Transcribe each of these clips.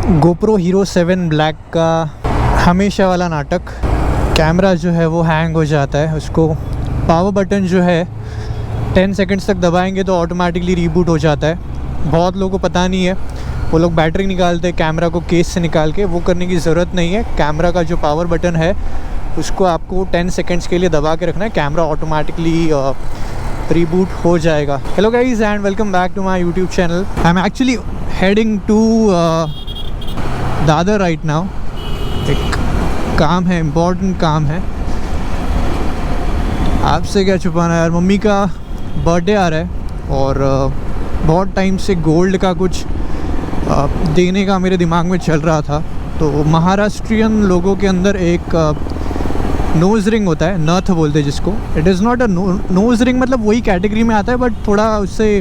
GoPro Hero 7 black का हमेशा वाला नाटक। कैमरा जो है वो हैंग हो जाता है, उसको पावर बटन जो है 10 सेकंड्स तक दबाएंगे तो ऑटोमेटिकली रीबूट हो जाता है। बहुत लोगों को पता नहीं है, वो लोग बैटरी निकालते हैं कैमरा को केस से निकाल के। वो करने की ज़रूरत नहीं है। कैमरा का जो पावर बटन है उसको आपको 10 सेकंड्स के लिए दबा के रखना है, कैमरा ऑटोमेटिकली रीबूट हो जाएगा। Hello guys and welcome back to my YouTube channel. I am actually heading to Dadar right now. एक काम है, इम्पोर्टेंट काम है। आपसे क्या छुपाना यार, मम्मी का बर्थडे आ रहा है और बहुत टाइम से गोल्ड का कुछ देने का मेरे दिमाग में चल रहा था। तो महाराष्ट्रियन लोगों के अंदर एक नोज़ रिंग होता है, नथ बोलते हैं जिसको। It is not a nose ring, मतलब वही कैटेगरी में आता है बट थोड़ा उससे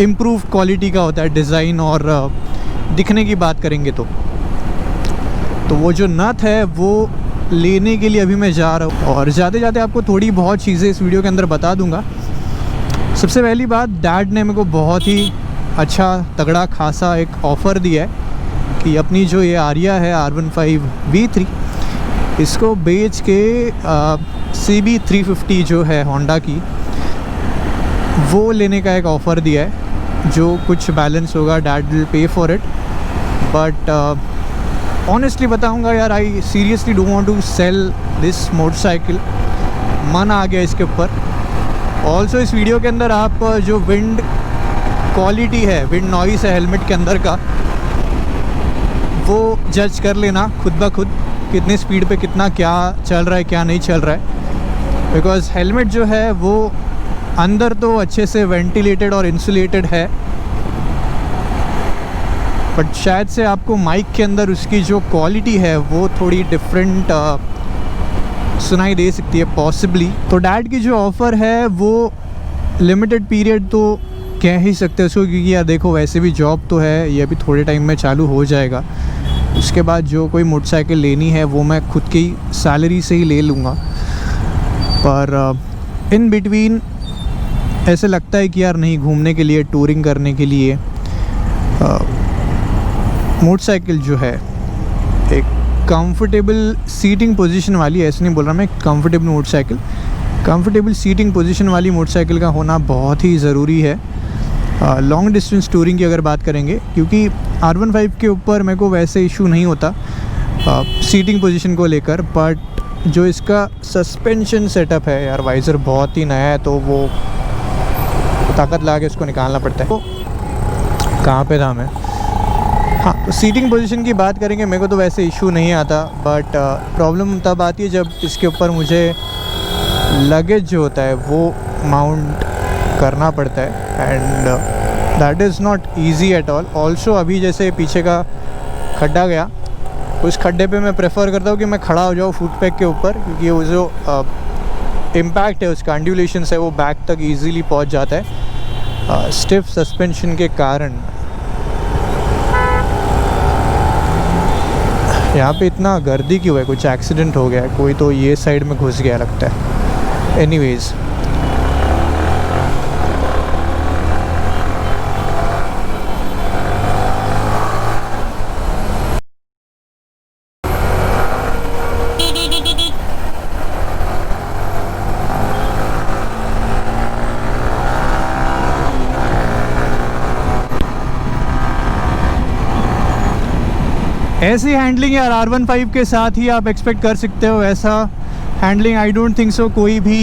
इम्प्रूव क्वालिटी का होता है डिज़ाइन और दिखने की बात करेंगे तो वो जो नथ है वो लेने के लिए अभी मैं जा रहा हूँ और जाते जाते आपको थोड़ी बहुत चीज़ें इस वीडियो के अंदर बता दूंगा। सबसे पहली बात, डैड ने मेरे को बहुत ही अच्छा तगड़ा खासा एक ऑफ़र दिया है कि अपनी जो ये आर्या है R15 V3 इसको बेच के CB350 जो है होंडा की वो लेने का एक ऑफ़र दिया है। जो कुछ बैलेंस होगा dad will pay for it, but honestly बताऊंगा यार, I seriously don't want to sell this motorcycle. मन आ गया इसके ऊपर। ऑल्सो इस वीडियो के अंदर आप जो विंड क्वालिटी है, विंड नॉइस है हेलमेट के अंदर का, वो जज कर लेना खुद ब खुद, कितनी स्पीड पे कितना क्या चल रहा है क्या नहीं चल रहा है। बिकॉज़ हेलमेट जो है वो अंदर तो अच्छे से वेंटिलेटेड और इंसुलेटेड है, बट शायद से आपको माइक के अंदर उसकी जो क्वालिटी है वो थोड़ी डिफरेंट सुनाई दे सकती है पॉसिबली। तो डैड की जो ऑफ़र है वो लिमिटेड पीरियड तो कह ही सकते हैं उसको, क्योंकि यार देखो वैसे भी जॉब तो है, ये अभी थोड़े टाइम में चालू हो जाएगा। उसके बाद जो कोई मोटरसाइकिल लेनी है वो मैं खुद की सैलरी से ही ले लूँगा। पर इन बिटवीन ऐसे लगता है कि यार नहीं, घूमने के लिए, टूरिंग करने के लिए मोटरसाइकिल जो है एक कंफर्टेबल सीटिंग पोजीशन वाली, ऐसे नहीं बोल रहा मैं, comfortable motorcycle, comfortable seating position वाली मोटरसाइकिल का होना बहुत ही ज़रूरी है लॉन्ग डिस्टेंस टूरिंग की अगर बात करेंगे। क्योंकि R15 के ऊपर मेरे को वैसे इशू नहीं होता सीटिंग पोजीशन को लेकर, बट जो इसका सस्पेंशन सेटअप है यार, वाइज़र बहुत ही नया है तो वो ताकत लगा के उसको निकालना पड़ता है। तो कहाँ पे था मैं? हाँ, तो सीटिंग पोजीशन की बात करेंगे, मेरे को तो वैसे इशू नहीं आता, बट प्रॉब्लम तब आती है जब इसके ऊपर मुझे लगेज जो होता है वो माउंट करना पड़ता है and that is not easy at all. Also अभी जैसे पीछे का खड्डा गया, उस खड्डे पे मैं प्रेफर करता हूँ कि मैं खड़ा हो जाऊँ फुट पैक के ऊपर, क्योंकि वो जो इम्पैक्ट है उसका, अंडुलेशन है, वो बैक तक ईजीली पहुँच जाता है स्टिफ सस्पेंशन के कारण। यहाँ पे इतना गर्दी क्यों है? कुछ एक्सीडेंट हो गया है, कोई तो ये साइड में घुस गया लगता है। एनीवेज़, ऐसी हैंडलिंग यार R15 के साथ ही आप एक्सपेक्ट कर सकते हो। ऐसा handling I don't think so कोई भी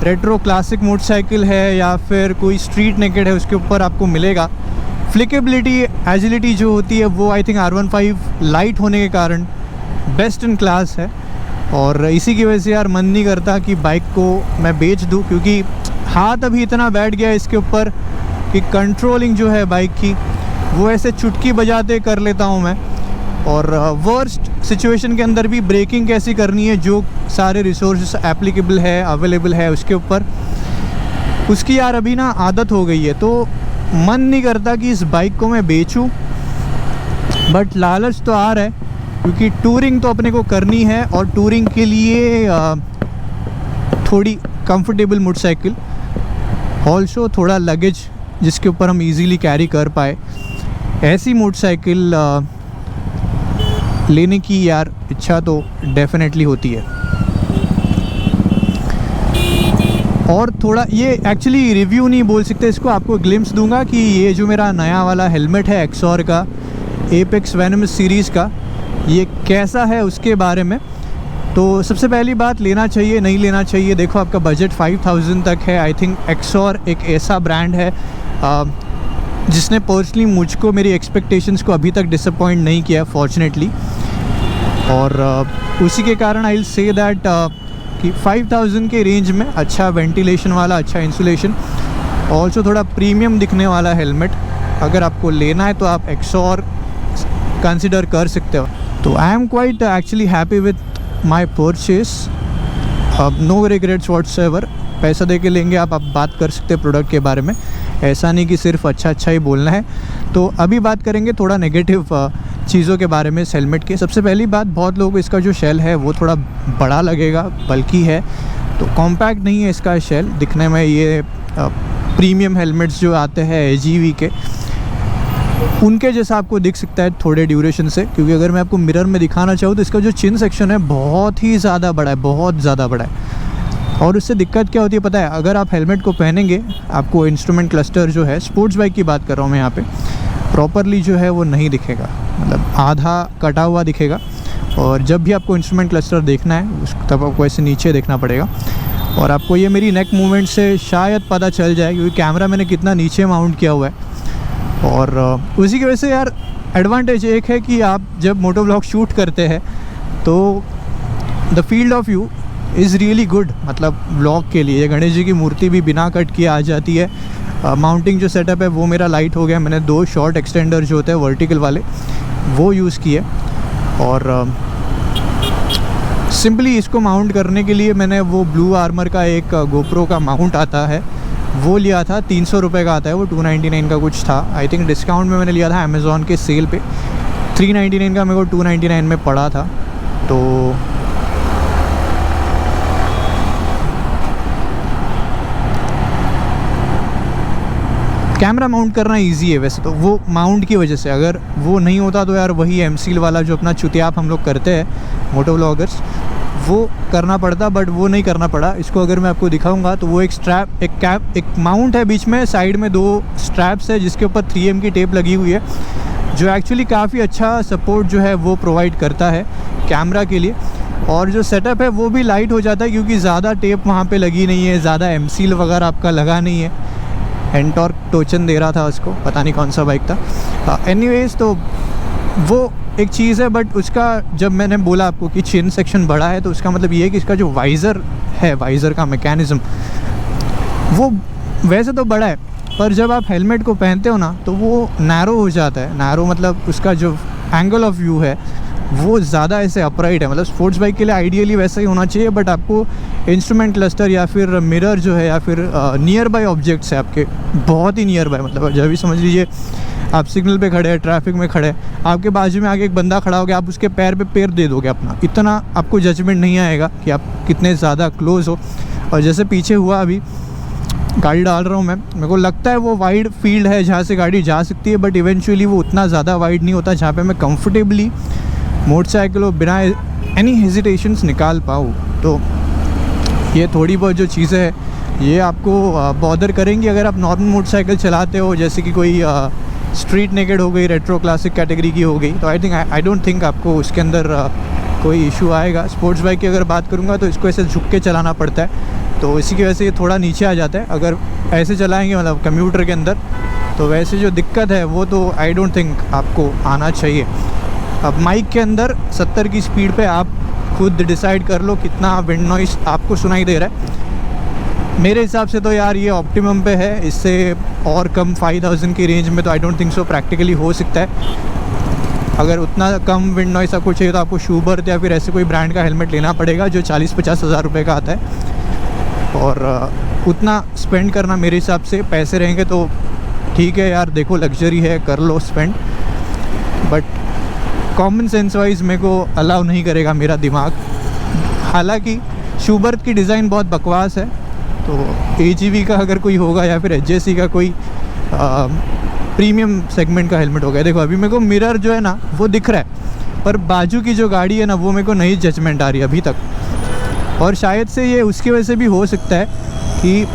रेट्रो क्लासिक मोटरसाइकिल है या फिर कोई स्ट्रीट नेकेड है उसके ऊपर आपको मिलेगा। फ्लिकेबिलिटी, एजिलिटी जो होती है वो आई थिंक R15 लाइट होने के कारण बेस्ट इन क्लास है। और इसी की वजह से यार मन नहीं करता कि बाइक को मैं बेच दूँ, क्योंकि हाथ अभी इतना बैठ गया इसके ऊपर कि कंट्रोलिंग जो है बाइक की वो ऐसे चुटकी बजाते कर लेता हूँ मैं। और वर्स्ट सिचुएशन के अंदर भी ब्रेकिंग कैसी करनी है, जो सारे रिसोर्सेस एप्लीकेबल है, अवेलेबल है उसके ऊपर, उसकी यार अभी ना आदत हो गई है। तो मन नहीं करता कि इस बाइक को मैं बेचूं, बट लालच तो आ रहा है क्योंकि टूरिंग तो अपने को करनी है और टूरिंग के लिए थोड़ी कंफर्टेबल मोटरसाइकिल, ऑल्सो थोड़ा लगेज जिसके ऊपर हम इजीली कैरी कर पाए। ऐसी मोटरसाइकिल लेने की यार इच्छा तो डेफिनेटली होती है। और थोड़ा ये एक्चुअली रिव्यू नहीं बोल सकते इसको, आपको ग्लिम्स दूंगा कि ये जो मेरा नया वाला हेलमेट है एक्सॉर का एपेक्स वेनमस सीरीज़ का, ये कैसा है उसके बारे में। तो सबसे पहली बात, लेना चाहिए नहीं लेना चाहिए। देखो आपका बजट 5000 तक है। आई थिंक एक्सॉर एक ऐसा ब्रांड है जिसने पर्सनली मुझको मेरी एक्सपेक्टेशंस को अभी तक डिसअपॉइंट नहीं किया फॉर्चुनेटली। और उसी के कारण आई विल से दैट कि 5000 के रेंज में अच्छा वेंटिलेशन वाला, अच्छा इंसुलेशन, ऑल्सो थोड़ा प्रीमियम दिखने वाला हेलमेट अगर आपको लेना है तो आप एक्सॉर कंसिडर कर सकते हो। तो I am quite actually happy with my purchase, no regrets whatsoever. पैसा दे के लेंगे आप बात कर सकते हैं प्रोडक्ट के बारे में, ऐसा नहीं कि सिर्फ अच्छा ही बोलना है। तो अभी बात करेंगे थोड़ा नेगेटिव चीज़ों के बारे में इस हेलमेट के। सबसे पहली बात, बहुत लोगों को इसका जो शेल है वो थोड़ा बड़ा लगेगा, बल्कि है, तो कॉम्पैक्ट नहीं है इसका शेल दिखने में। ये प्रीमियम हेलमेट्स जो आते हैं AGV के, उनके जैसा आपको दिख सकता है थोड़े ड्यूरेशन से, क्योंकि अगर मैं आपको मिरर में दिखाना चाहूँ तो इसका जो चिन सेक्शन है बहुत ही ज़्यादा बड़ा है, बहुत ज़्यादा बड़ा है। और उससे दिक्कत क्या होती है पता है, अगर आप हेलमेट को पहनेंगे आपको इंस्ट्रूमेंट क्लस्टर जो है, स्पोर्ट्स बाइक की बात कर रहा हूँ मैं यहाँ पे, प्रॉपरली जो है वो नहीं दिखेगा, मतलब आधा कटा हुआ दिखेगा। और जब भी आपको इंस्ट्रूमेंट क्लस्टर देखना है तब आपको ऐसे नीचे देखना पड़ेगा। और आपको ये मेरी नेक मूवमेंट से शायद पता चल जाए, क्योंकि कैमरा मैंने कितना नीचे माउंट किया हुआ है। और उसी की वजह से यार एडवांटेज एक है कि आप जब मोटो व्लॉग शूट करते हैं तो the field of view is really good, मतलब व्लॉग के लिए। गणेश जी की मूर्ति भी बिना कट किए आ जाती है। माउंटिंग जो सेटअप है वो मेरा लाइट हो गया, मैंने 2 शॉर्ट एक्सटेंडर जो होते हैं वर्टिकल वाले वो यूज़ किए। और सिंपली इसको माउंट करने के लिए मैंने वो ब्लू आर्मर का एक गोप्रो का माउंट आता है वो लिया था, 300 रुपये का आता है वो, 299 का कुछ था। आई थिंक डिस्काउंट में मैंने लिया था अमेज़ॉन के सेल पे, 399 का मेरे को 299 में पड़ा था। तो कैमरा माउंट करना इजी है वैसे तो, वो माउंट की वजह से। अगर वो नहीं होता तो यार वही एमसील वाला जो अपना चुतियाप हम लोग करते हैं मोटो व्लॉगर्स, वो करना पड़ता, बट वो नहीं करना पड़ा। इसको अगर मैं आपको दिखाऊंगा तो वो एक स्ट्रैप, एक माउंट है बीच में, साइड में 2 स्ट्रैप्स है जिसके ऊपर 3M की टेप लगी हुई है, जो एक्चुअली काफ़ी अच्छा सपोर्ट जो है वो प्रोवाइड करता है कैमरा के लिए। और जो सेटअप है वो भी लाइट हो जाता है क्योंकि ज़्यादा टेप वहाँ पे लगी नहीं है, ज़्यादा एमसील वगैरह आपका लगा नहीं है। एंटॉर्क टोचन दे रहा था उसको, पता नहीं कौन सा बाइक था। एनीवेज तो वो एक चीज़ है, बट उसका जब मैंने बोला आपको कि चिन सेक्शन बड़ा है तो उसका मतलब ये है कि इसका जो वाइज़र है, वाइज़र का मैकेनिज़्म वो वैसे तो बड़ा है, पर जब आप हेलमेट को पहनते हो ना तो वो नैरो हो जाता है। नैरो मतलब उसका जो एंगल ऑफ व्यू है वो ज़्यादा ऐसे अपराइट है, मतलब स्पोर्ट्स बाइक के लिए आइडियली वैसा ही होना चाहिए। बट आपको इंस्ट्रूमेंट क्लस्टर या फिर मिरर जो है या फिर नियर बाय ऑब्जेक्ट्स है आपके, बहुत ही नियर बाय, मतलब जब भी समझ लीजिए आप सिग्नल पे खड़े हैं, ट्रैफिक में खड़े हैं, आपके बाजू में आगे एक बंदा खड़ा हो गया, आप उसके पैर पे पैर दे दोगे अपना, इतना आपको जजमेंट नहीं आएगा कि आप कितने ज़्यादा क्लोज़ हो। और जैसे पीछे हुआ, अभी गाड़ी डाल रहा हूँ मैं, मेरे को लगता है वो वाइड फील्ड है जहाँ से गाड़ी जा सकती है, बट इवेंचुअली वो उतना ज़्यादा वाइड नहीं होता जहाँ पे मैं कंफर्टेबली मोटरसाइकिल को बिना एनी हेजिटेशंस निकाल पाऊँ। तो ये थोड़ी बहुत जो चीज़ें हैं ये आपको बॉदर करेंगी अगर आप नॉर्मल मोटरसाइकिल चलाते हो, जैसे कि कोई स्ट्रीट नेकेड हो गई, रेट्रो क्लासिक कैटेगरी की हो गई, तो आई डोंट थिंक आपको उसके अंदर कोई इशू आएगा। स्पोर्ट्स बाइक की अगर बात करूँगा तो इसको ऐसे झुक के चलाना पड़ता है, तो इसी की वजह से ये थोड़ा नीचे आ जाता है। अगर ऐसे चलाएंगे मतलब कम्यूटर के अंदर, तो वैसे जो दिक्कत है वो तो आई डोंट थिंक आपको आना चाहिए। अब माइक के अंदर 70 की स्पीड पे आप खुद डिसाइड कर लो कितना विंड नॉइस आपको सुनाई दे रहा है। मेरे हिसाब से तो यार ये ऑप्टिमम पे है, इससे और कम 5000 की रेंज में तो I don't think so practically हो सकता है। अगर उतना कम विंड नॉइस आपको चाहिए तो आपको शूबर्थ या फिर ऐसे कोई ब्रांड का हेलमेट लेना पड़ेगा जो 40-50 हज़ार रुपये का आता है। और उतना स्पेंड करना मेरे हिसाब से, पैसे रहेंगे तो ठीक है यार, देखो लग्जरी है, कर लो spend, but common sense wise मेरे को अलाउ नहीं करेगा मेरा दिमाग। हालांकि शूबर्थ की डिज़ाइन बहुत बकवास है, तो AGV का अगर कोई होगा या फिर HJC का कोई प्रीमियम सेगमेंट का हेलमेट हो गया। देखो अभी मेरे को मिरर जो है ना वो दिख रहा है, पर बाजू की जो गाड़ी है ना वो मेरे को नहीं जजमेंट आ रही अभी तक। और शायद से ये उसकी वजह से भी हो सकता है कि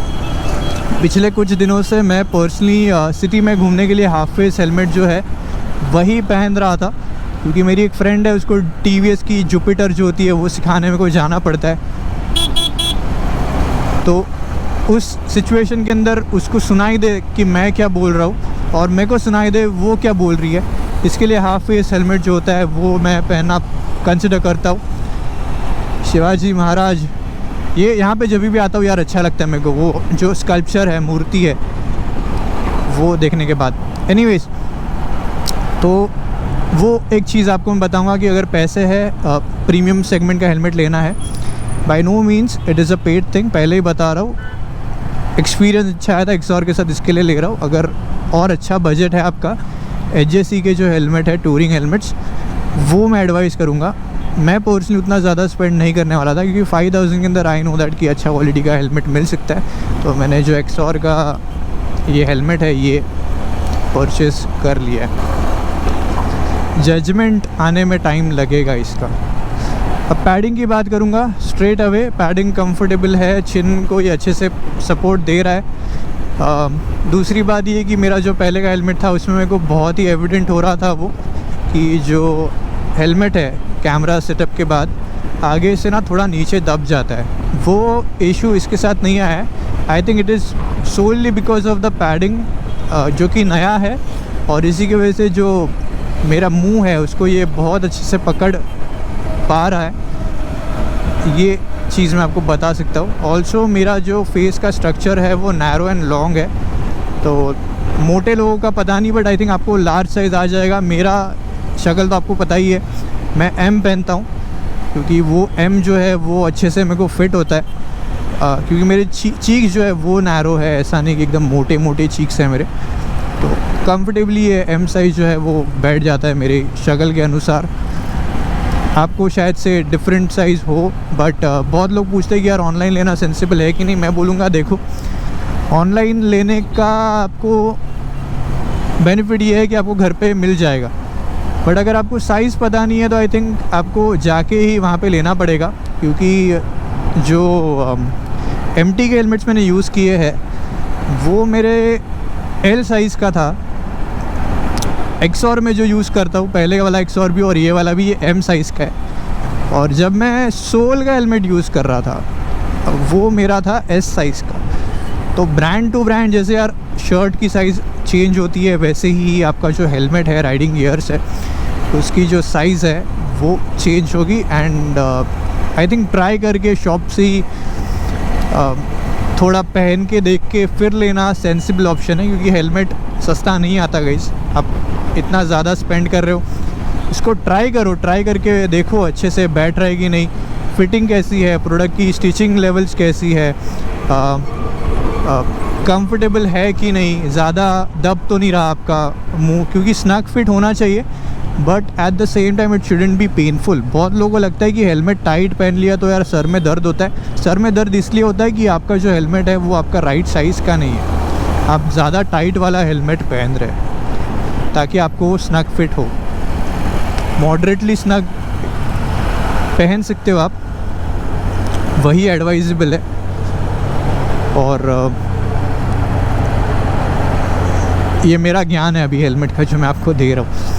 पिछले कुछ दिनों से मैं पर्सनली सिटी में घूमने के लिए हाफ फेस हेलमेट जो है वही पहन रहा था, क्योंकि मेरी एक फ्रेंड है उसको TVS की जुपिटर जो होती है वो सिखाने में को जाना पड़ता है। तो उस सिचुएशन के अंदर उसको सुनाई दे कि मैं क्या बोल रहा हूँ और मेरे को सुनाई दे वो क्या बोल रही है, इसके लिए हाफ फेस हेलमेट जो होता है वो मैं पहनना कंसिडर करता हूँ। शिवाजी महाराज ये यहाँ पे जब भी आता हूँ यार अच्छा लगता है मेरे को, वो जो स्कल्पचर है, मूर्ति है, वो देखने के बाद। एनीवेज, तो वो एक चीज़ आपको मैं बताऊँगा कि अगर पैसे है प्रीमियम सेगमेंट का हेलमेट लेना है, by no means it is a paid thing. पहले ही बता रहा हूँ, एक्सपीरियंस अच्छा आया था XR के साथ, इसके लिए ले रहा हूँ। अगर और अच्छा बजट है आपका, HJC के जो हेलमेट है टूरिंग हेलमेट्स, वो मैं एडवाइस करूँगा। मैं पर्सनली उतना ज़्यादा स्पेंड नहीं करने वाला था, क्योंकि 5000 के अंदर आई नो दैट कि अच्छा क्वालिटी का हेलमेट मिल सकता है। तो मैंने जो XR का ये हेलमेट है ये परचेज़ कर लिया है। जजमेंट आने में टाइम लगेगा इसका। अब पैडिंग की बात करूँगा स्ट्रेट अवे, पैडिंग कंफर्टेबल है, चिन को ये अच्छे से सपोर्ट दे रहा है। दूसरी बात ये कि मेरा जो पहले का हेलमेट था उसमें मेरे को बहुत ही एविडेंट हो रहा था वो कि जो हेलमेट है कैमरा सेटअप के बाद आगे से ना थोड़ा नीचे दब जाता है। वो इशू इसके साथ नहीं आया है। I think it is solely because of the padding जो कि नया है, और इसी की वजह से जो मेरा मुंह है उसको ये बहुत अच्छे से पकड़ पा रहा है। ये चीज़ मैं आपको बता सकता हूँ। ऑल्सो मेरा जो फेस का स्ट्रक्चर है वो नैरो एंड लॉन्ग है, तो मोटे लोगों का पता नहीं, बट आई थिंक आपको लार्ज साइज़ आ जाएगा। मेरा शक्ल तो आपको पता ही है, मैं M पहनता हूँ, क्योंकि वो M जो है वो अच्छे से मेरे को फिट होता है। क्योंकि मेरे चीक्स जो है वो नैरो है, ऐसा नहीं कि एकदम मोटे मोटे चीक्स हैं मेरे, तो कंफर्टेबली ये M साइज़ जो है वो बैठ जाता है मेरी शक्ल के अनुसार। आपको शायद से डिफरेंट साइज़ हो, बट बहुत लोग पूछते हैं कि यार ऑनलाइन लेना सेंसिबल है कि नहीं। मैं बोलूँगा देखो, ऑनलाइन लेने का आपको बेनिफिट ये है कि आपको घर पे मिल जाएगा, बट अगर आपको साइज़ पता नहीं है तो आई थिंक आपको जाके ही वहाँ पे लेना पड़ेगा। क्योंकि जो MT के हेलमेट्स मैंने यूज़ किए हैं वो मेरे L साइज़ का था। XR में जो यूज़ करता हूँ, पहले वाला XR भी और ये वाला भी, ये M साइज़ का है। और जब मैं सोल का हेलमेट यूज़ कर रहा था वो मेरा था S साइज़ का। तो ब्रांड टू ब्रांड, जैसे यार शर्ट की साइज़ चेंज होती है वैसे ही आपका जो हेलमेट है, राइडिंग गियर्स है, उसकी जो साइज़ है वो चेंज होगी। एंड आई थिंक ट्राई करके शॉप से ही थोड़ा पहन के देख के फिर लेना सेंसिबल ऑप्शन है, क्योंकि हेलमेट सस्ता नहीं आता गाइस। आप इतना ज़्यादा स्पेंड कर रहे हो, इसको ट्राई करो, ट्राई करके देखो अच्छे से बैठ रहा है कि नहीं, फिटिंग कैसी है, प्रोडक्ट की स्टिचिंग लेवल्स कैसी है, कंफर्टेबल है कि नहीं, ज़्यादा दब तो नहीं रहा आपका मुंह, क्योंकि स्नग फिट होना चाहिए but at the same time it shouldn't be painful. बहुत लोगों को लगता है कि हेलमेट टाइट पहन लिया तो यार सर में दर्द होता है। सर में दर्द इसलिए होता है कि आपका जो हेलमेट है वो आपका राइट साइज़ का नहीं है, आप ज़्यादा टाइट वाला हेलमेट पहन रहे हैं ताकि आपको स्नग फिट हो। मॉडरेटली स्नग पहन सकते हो आप, वही एडवाइजेबल है। और ये मेरा ज्ञान है अभी हेलमेट का जो मैं आपको दे रहा हूँ।